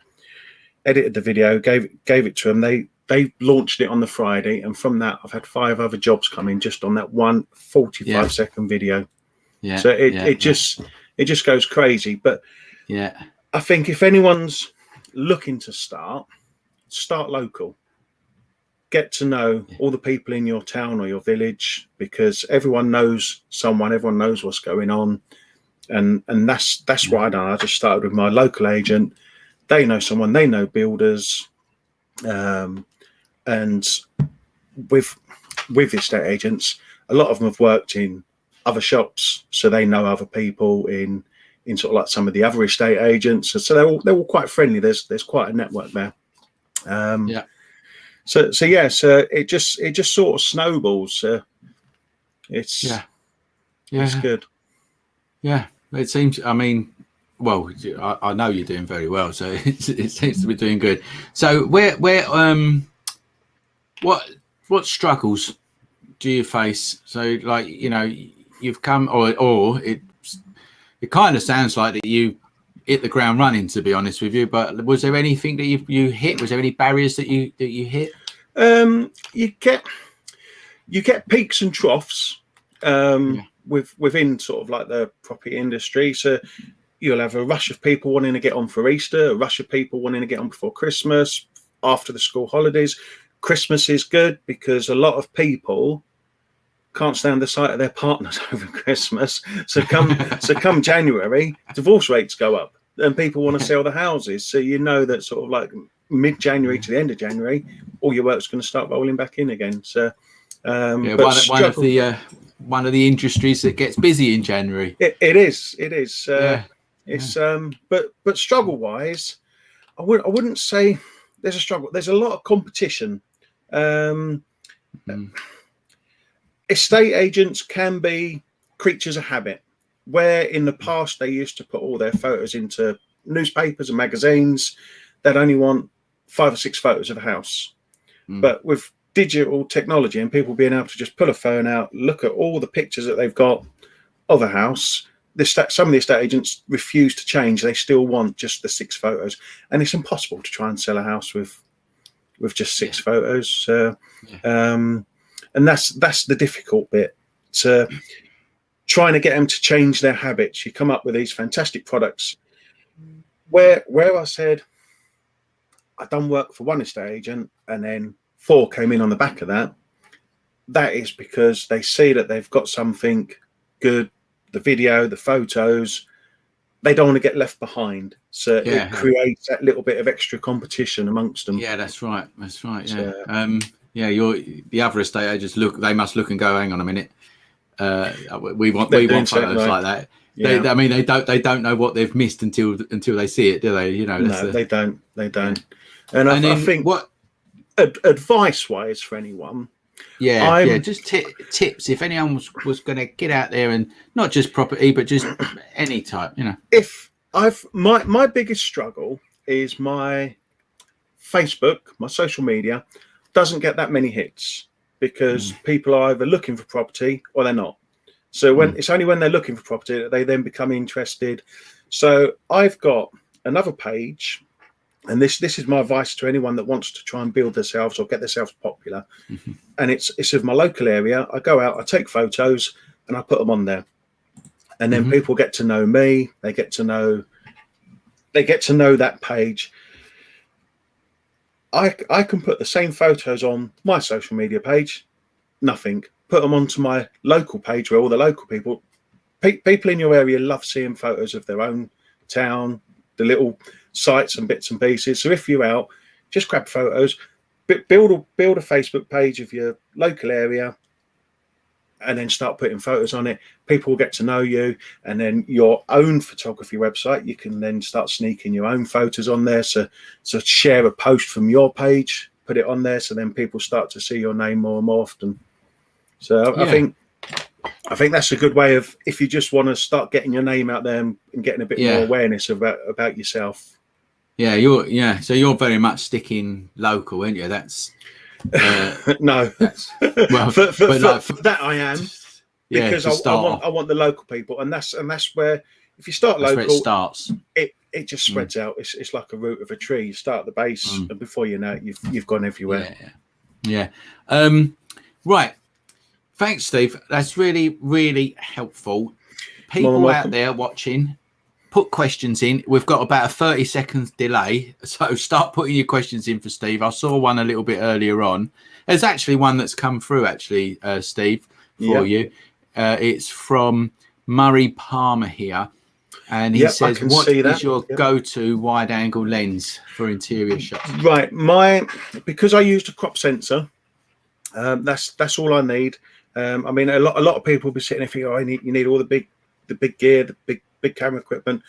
Edited the video, gave it to them. They launched it on the Friday, and from that, I've had 5 other jobs come in just on that one 45-second video. Yeah. So it just goes crazy. But I think if anyone's looking to start local. Get to know all the people in your town or your village, because everyone knows someone, everyone knows what's going on. And that's what I done. I just started with my local agent. They know someone, they know builders. And with estate agents, a lot of them have worked in other shops, so they know other people in sort of like some of the other estate agents. So they're all quite friendly. There's quite a network there. So it just sort of snowballs. It's good. Yeah, it seems. I mean, well, I know you're doing very well, so it seems to be doing good. So what struggles do you face? So like, you know, you've come or it kind of sounds like that you hit the ground running, to be honest with you. But was there anything that you hit? Was there any barriers that you hit? You get peaks and troughs within sort of like the property industry. So you'll have a rush of people wanting to get on for Easter, a rush of people wanting to get on before Christmas, after the school holidays. Christmas is good because a lot of people can't stand the sight of their partners over Christmas. So come January, divorce rates go up and people want to sell the houses. So you know that sort of like mid-January to the end of January, all your work's going to start rolling back in again. So one of the industries that gets busy in January. It is. But struggle-wise, I wouldn't say there's a struggle. There's a lot of competition. Estate agents can be creatures of habit, where in the past they used to put all their photos into newspapers and magazines. They'd only want 5 or 6 photos of a house. But with digital technology and people being able to just pull a phone out, look at all the pictures that they've got of a house, some of the estate agents refuse to change. They still want just the 6 photos, and it's impossible to try and sell a house with just 6 photos. And that's the difficult bit, to trying to get them to change their habits. You come up with these fantastic products where I said I done work for one estate agent and then 4 came in on the back of that. That is because they see that they've got something good, the video, the photos. They don't want to get left behind. So it creates that little bit of extra competition amongst them. Yeah, that's right. Yeah. The other estate agents they must look and go, hang on a minute. We want photos like that. Yeah. They don't know what they've missed until they see it, do they? You know, they don't. And I think what advice wise for anyone. Just tips if anyone was going to get out there and not just property but just any type, you know. If my biggest struggle is my Facebook, my social media doesn't get that many hits. because people are either looking for property or they're not. So when it's only when they're looking for property that they then become interested. So I've got another page, and this is my advice to anyone that wants to try and build themselves or get themselves popular. And it's of my local area. I go out, I take photos, and I put them on there. And then people get to know me. They get to know that page. I can put the same photos on my social media page, nothing. Put them onto my local page where all the local people in your area love seeing photos of their own town, the little sites and bits and pieces. So if you're out, just grab photos, build a Facebook page of your local area, and then start putting photos on it. People will get to know you, and then your own photography website, you can then start sneaking your own photos on there. So share a post from your page, put it on there, so then people start to see your name more and more often. So I think that's a good way of, if you just want to start getting your name out there and getting a bit more awareness about yourself. Yeah, so you're very much sticking local, aren't you? That's no. That's, well, for that I am, because I want the local people, and that's where, if you start local, it starts. It just spreads out. It's like a root of a tree. You start at the base, and before you know it, you've gone everywhere. Right. Thanks, Steve. That's really, really helpful. People out there watching, put questions in. We've got about a 30 seconds delay, so start putting your questions in for Steve. I saw one a little bit earlier on. There's actually one that's come through, actually, Steve, for you. It's from Murray Palmer here, and he says, "What is your go-to wide-angle lens for interior shots?" Right, because I used a crop sensor. That's all I need. I mean, a lot of people will be sitting there thinking, "Oh, you need all the big gear, the big camera equipment."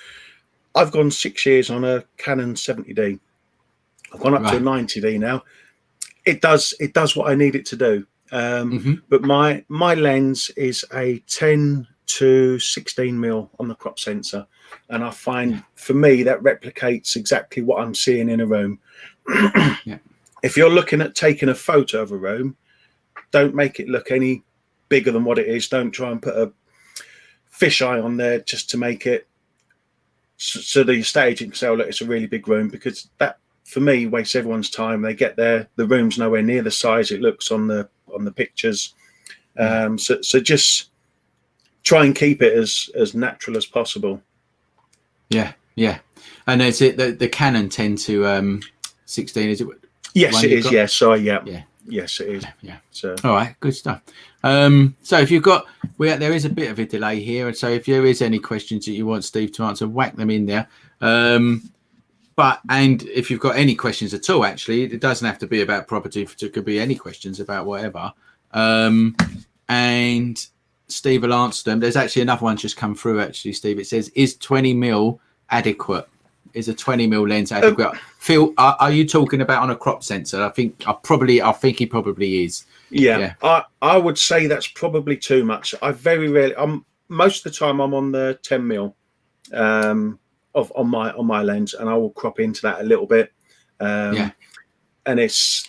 I've gone 6 years on a Canon 70D. I've gone up to a 90D now. It does what I need it to do. But my lens is a 10 to 16 mil on the crop sensor, and I find for me that replicates exactly what I'm seeing in a room. If you're looking at taking a photo of a room, don't make it look any bigger than what it is. Don't try and put a fisheye on there just to make it so the estate agent can say, "Oh, look, it's a really big room," because that, for me, wastes everyone's time. They get there, the room's nowhere near the size it looks on the pictures. So just try and keep it as natural as possible. And is it the Canon 10 to 16? Is it? Yes, it is. Yes, sorry, yes, it is. So all right, good stuff. So if you've got, there is a bit of a delay here, and so if there is any questions that you want Steve to answer, whack them in there. And if you've got any questions at all, actually, it doesn't have to be about property. It could be any questions about whatever. And Steve will answer them. There's actually another one just come through, actually, Steve. It says, "Is 20 mil adequate? Is a 20 mil lens adequate?" Phil, are you talking about on a crop sensor? I think he probably is. Yeah. I would say that's probably too much. I very rarely, most of the time I'm on the 10 mil on my lens, and I will crop into that a little bit. And if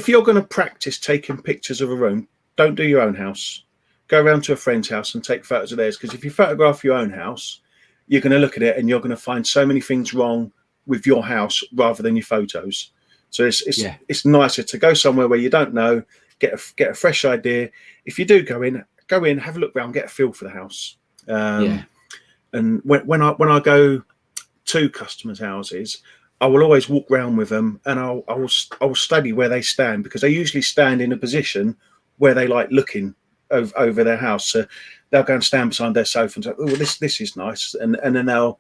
you're going to practice taking pictures of a room, don't do your own house. Go around to a friend's house and take photos of theirs, because if you photograph your own house, you're going to look at it and you're going to find so many things wrong with your house rather than your photos. So it's nicer to go somewhere where you don't know, get a fresh idea. If you do go in, have a look around, get a feel for the house. And when I go to customers' houses, I will always walk around with them, and I will study where they stand, because they usually stand in a position where they like looking over their house. So they'll go and stand beside their sofa and say, "Oh, this is nice," and then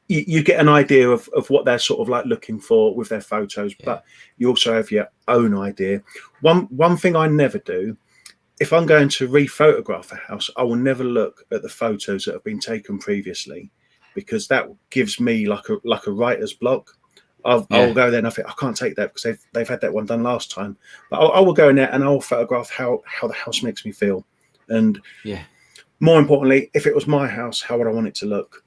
you get an idea of what they're sort of like looking for with their photos. But you also have your own idea. One thing I never do, if I'm going to re-photograph a house, I will never look at the photos that have been taken previously, because that gives me like a writer's block. I'll go there and I think, I can't take that because they've had that one done last time. But I will go in there and I'll photograph how the house makes me feel. And more importantly, if it was my house, how would I want it to look?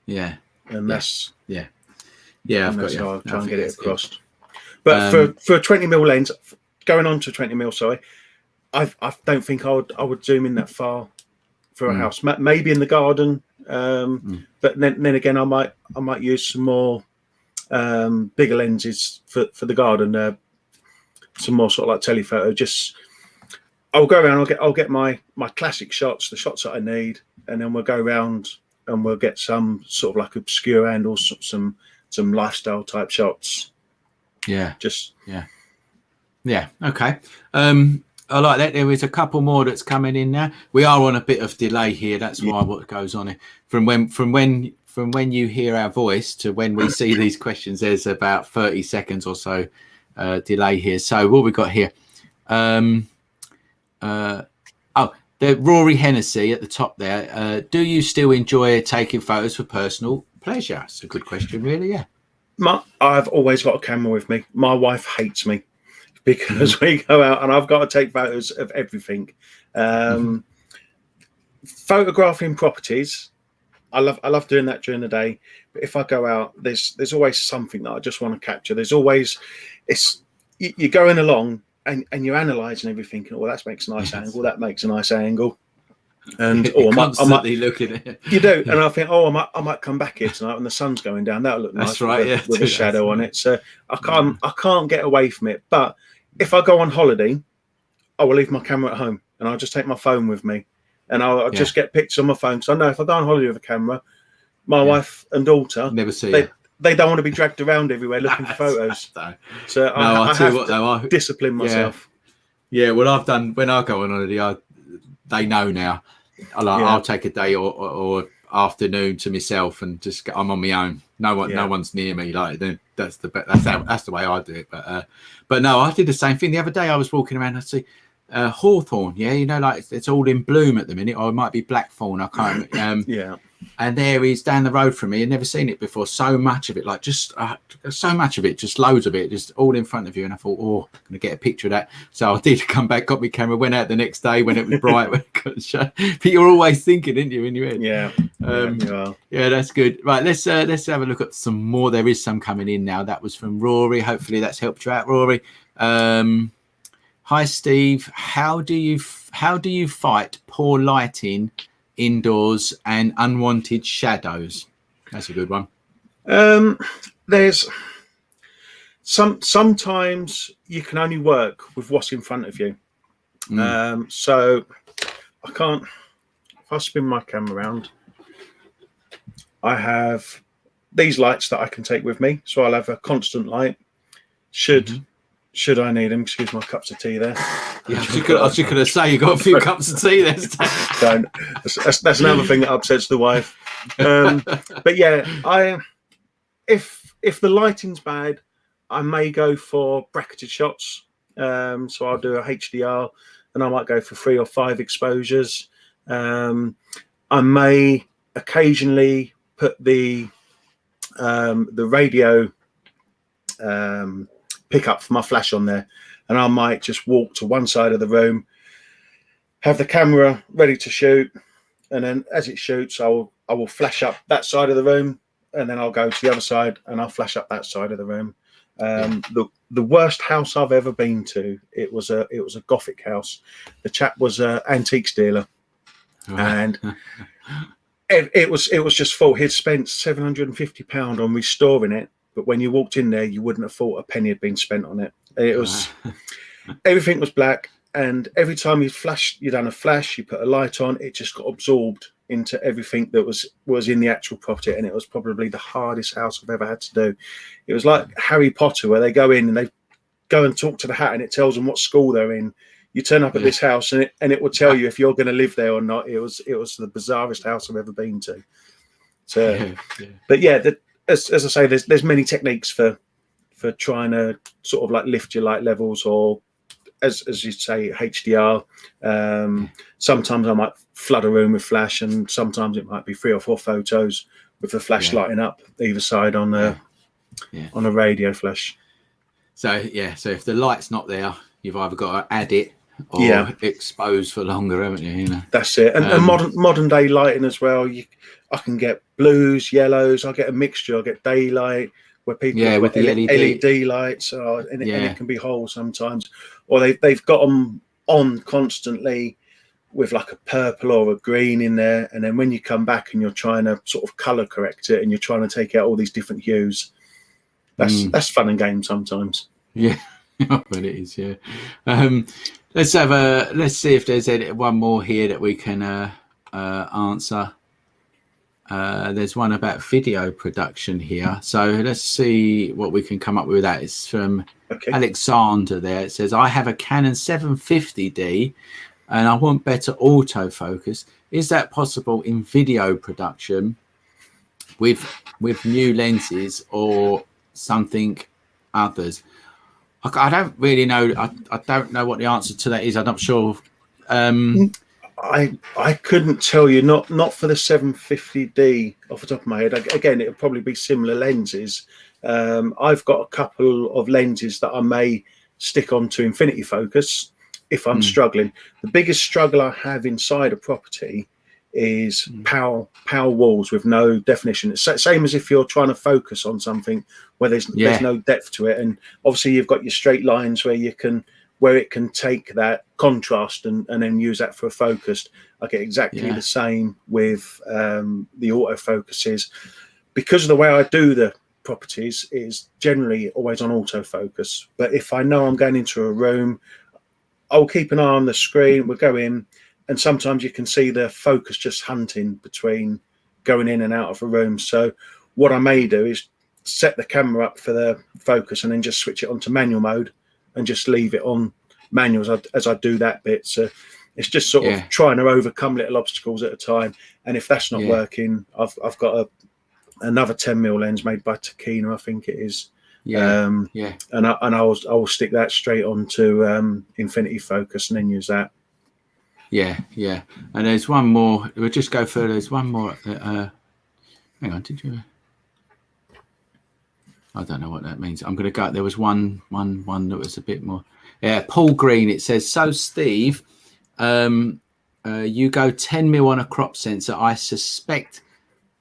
And that's I've got you. I'll try and get it across. But for a 20mm lens, going on to 20mm, sorry, I don't think I would zoom in that far for a house. Maybe in the garden, but then again, I might use some more bigger lenses for the garden. Some more sort of like telephoto. Just I'll go around. I'll get my classic shots, the shots that I need, and then we'll go around and we'll get some sort of like obscure angles, some lifestyle type shots. Yeah. Just yeah. Okay. I like that. There is a couple more that's coming in now. We are on a bit of delay here. That's why what goes on here. From when you hear our voice to when we see these questions, there's about 30 seconds or so delay here. So what we got here? The Rory Hennessy at the top there. Do you still enjoy taking photos for personal pleasure? It's a good question, really. Yeah. I've always got a camera with me. My wife hates me because we go out and I've got to take photos of everything. Photographing properties, I love doing that during the day. But if I go out, there's always something that I just want to capture. There's always you're going along and you're analysing everything. Oh, that makes a nice angle. That makes a nice angle. And I might looking at it. You do, and I think, I might come back here tonight when the sun's going down. That'll look nice. That's right, with a shadow on it. So I can't get away from it. But if I go on holiday, I will leave my camera at home and I'll just take my phone with me, and I'll just get pictures on my phone. So I know if I go on holiday with a camera, my wife and daughter never see they don't want to be dragged around everywhere looking for photos. So I have to discipline myself. Yeah, well, I've done when I go on holiday. They know now. I'll take a day or afternoon to myself and just I'm on my own. No one's near me. Like that's the way I do it. But no, I did the same thing the other day. I was walking around. I see hawthorn. Yeah, like it's all in bloom at the minute, or it might be blackthorn. I can't. And there he's down the road from me. I'd never seen it before. So much of it, like just so much of it, just loads of it, just all in front of you. And I thought, I'm going to get a picture of that. So I did come back, got my camera, went out the next day when it was bright. But you're always thinking, didn't you, in your head? Yeah, that's good. Right, let's have a look at some more. There is some coming in now. That was from Rory. Hopefully that's helped you out, Rory. Hi, Steve. How do you fight poor lighting indoors and unwanted shadows? That's a good one. There's sometimes you can only work with what's in front of you. So I can't. If I spin my camera around, I have these lights that I can take with me. So I'll have a constant light. Should I need them? Excuse my cups of tea there. Yeah, I was just going to say you got a few cups of tea there. Don't. That's another thing that upsets the wife. But yeah, if the lighting's bad, I may go for bracketed shots. So I'll do a HDR, and I might go for 3 or 5 exposures. I may occasionally put the radio pick up for my flash on there, and I might just walk to one side of the room, have the camera ready to shoot, and then as it shoots, I will flash up that side of the room, and then I'll go to the other side and I'll flash up that side of the room. The worst house I've ever been to, it was a Gothic house. The chap was an antiques dealer, and it was just full. He'd spent £750 on restoring it. But when you walked in there, you wouldn't have thought a penny had been spent on it. It was everything was black, and every time you done a flash, you put a light on, it just got absorbed into everything that was in the actual property, and it was probably the hardest house I've ever had to do. It was like Harry Potter, where they go in and they go and talk to the hat, and it tells them what school they're in. You turn up at this house, and it will tell you if you're going to live there or not. It was the bizarrest house I've ever been to. So, but yeah. As I say, there's many techniques for trying to sort of like lift your light levels, or as you say, HDR. Sometimes I might flood a room with flash, and sometimes it might be 3 or 4 photos with the flash lighting up either side on a radio flash. So if the light's not there, you've either got to add it or expose for longer, haven't you? That's it. And modern day lighting as well. I can get blues, yellows. I get a mixture. I get daylight. where people Yeah, have with got the LED. LED lights, and Yeah. it can be whole sometimes, or they've got them on constantly with like a purple or a green in there, and then when you come back and you're trying to sort of color correct it and you're trying to take out all these different hues, that's fun and game sometimes. Yeah, but it is. Yeah. Let's see if there's one more here that we can answer. There's one about video production here, so let's see what we can come up with. That it's from Alexander. There it says, I have a Canon 750D and I want better autofocus. Is that possible in video production with new lenses or something others? I don't really know. I don't know what the answer to that is. I'm not sure. I couldn't tell you, not for the 750D off the top of my head. Again, it'll probably be similar lenses. I've got a couple of lenses that I may stick on to infinity focus if I'm struggling. The biggest struggle I have inside a property is power walls with no definition. It's same as if you're trying to focus on something where there's no depth to it, and obviously you've got your straight lines where it can take that contrast and then use that for a focus. I get exactly the same with the autofocuses, because of the way I do the properties is generally always on autofocus. But if I know I'm going into a room, I'll keep an eye on the screen. We'll go in, and sometimes you can see the focus just hunting between going in and out of a room. So what I may do is set the camera up for the focus and then just switch it onto manual mode and just leave it on manual as I do that bit. So it's just sort of trying to overcome little obstacles at a time. And if that's not working, I've got another 10mm lens made by Takina, I think it is. And I will stick that straight onto infinity focus and then use that. Yeah. And there's one more. We'll just go further. There's one more. Hang on. Did you? I don't know what that means. I'm going to go. There was one that was a bit more. Yeah, Paul Green. It says, so Steve, you go 10mm on a crop sensor. I suspect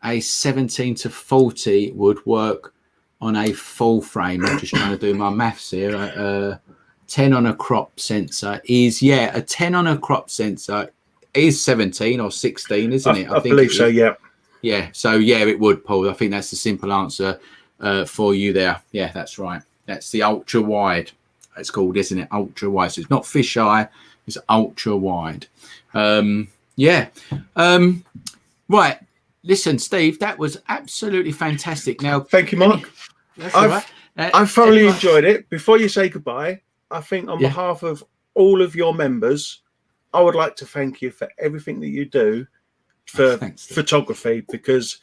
a 17-40 would work on a full frame. I'm just trying to do my maths here. 10 on a crop sensor is a 10 on a crop sensor is 17 or 16, isn't it? I believe so. Yeah. So it would, Paul. I think that's the simple answer for you there. Yeah, that's right. That's the ultra wide. It's called, isn't it? Ultra wide. So it's not fisheye. It's ultra wide. Right. Listen, Steve, that was absolutely fantastic. Now, thank you, Mark. I've thoroughly enjoyed it. Before you say goodbye, I think on behalf of all of your members, I would like to thank you for everything that you do for photography, because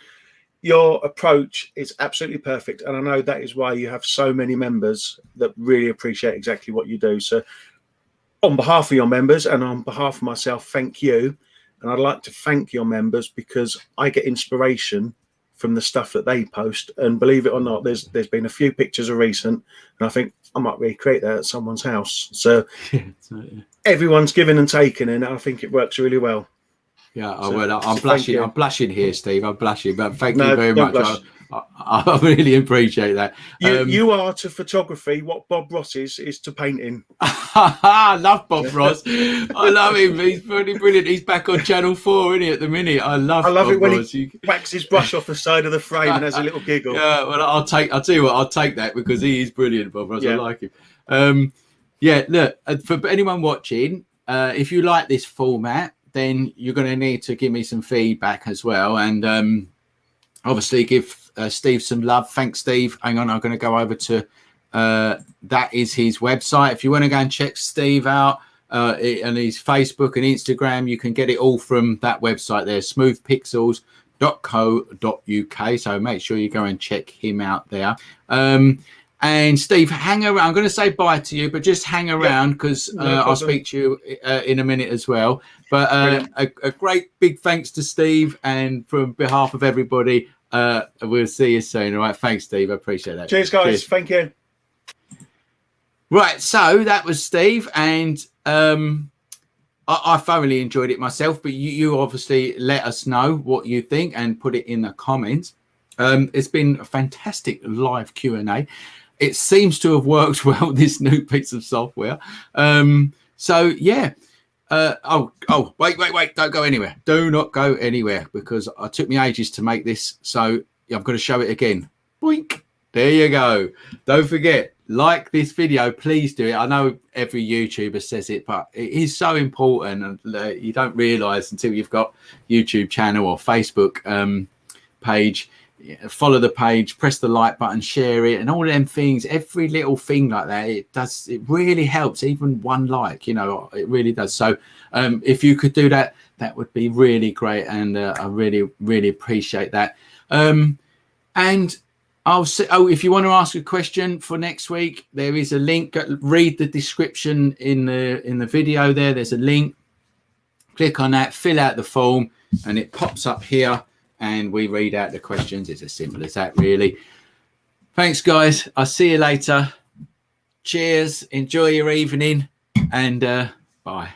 your approach is absolutely perfect. And I know that is why you have so many members that really appreciate exactly what you do. So on behalf of your members and on behalf of myself, thank you. And I'd like to thank your members because I get inspiration from the stuff that they post. And believe it or not, there's been a few pictures of recent, and I think I might recreate that at someone's house. So everyone's giving and taking, and I think it works really well. Yeah, I'm blushing. I'm blushing here, Steve. I'm blushing, but thank you very much. I really appreciate that. You are to photography what Bob Ross is to painting. I love Bob Ross. I love him. He's pretty brilliant. He's back on Channel 4, isn't he, at the minute? I love Bob it when Ross. He whacks his brush off the side of the frame and has a little giggle. Yeah, well, I'll tell you what, I'll take that because he is brilliant, Bob Ross. I like him. Look, for anyone watching, if you like this format, then you're going to need to give me some feedback as well. And obviously give Steve some love. Thanks, Steve. Hang on, I'm going to go over to that is his website. If you want to go and check Steve out and his Facebook and Instagram, you can get it all from that website there, smoothpixels.co.uk. So make sure you go and check him out there. And Steve, hang around. I'm going to say bye to you, but just hang around because I'll speak to you in a minute as well. But a great big thanks to Steve, and from behalf of everybody, we'll see you soon. All right. Thanks, Steve. I appreciate that. Cheers, guys. Cheers. Thank you. Right. So that was Steve, and I thoroughly enjoyed it myself, but you obviously let us know what you think and put it in the comments. It's been a fantastic live Q&A. It seems to have worked well, this new piece of software. So yeah. Wait, don't go anywhere. Do not go anywhere, because it took me ages to make this. So I'm going to show it again. Boink. There you go. Don't forget, like this video, please do it. I know every YouTuber says it, but it is so important, and you don't realize until you've got YouTube channel or Facebook page. Follow the page, press the like button, share it, and all them things. Every little thing like that, it really helps. Even one like, you know, it really does. So if you could do that, that would be really great, and I really appreciate that. And I'll see. Oh, if you want to ask a question for next week, there is a link. Read the description in the video. There's a link. Click on that, fill out the form, and it pops up here, and we read out the questions. It's as simple as that, really. Thanks, guys. I'll see you later. Cheers. Enjoy your evening, and bye.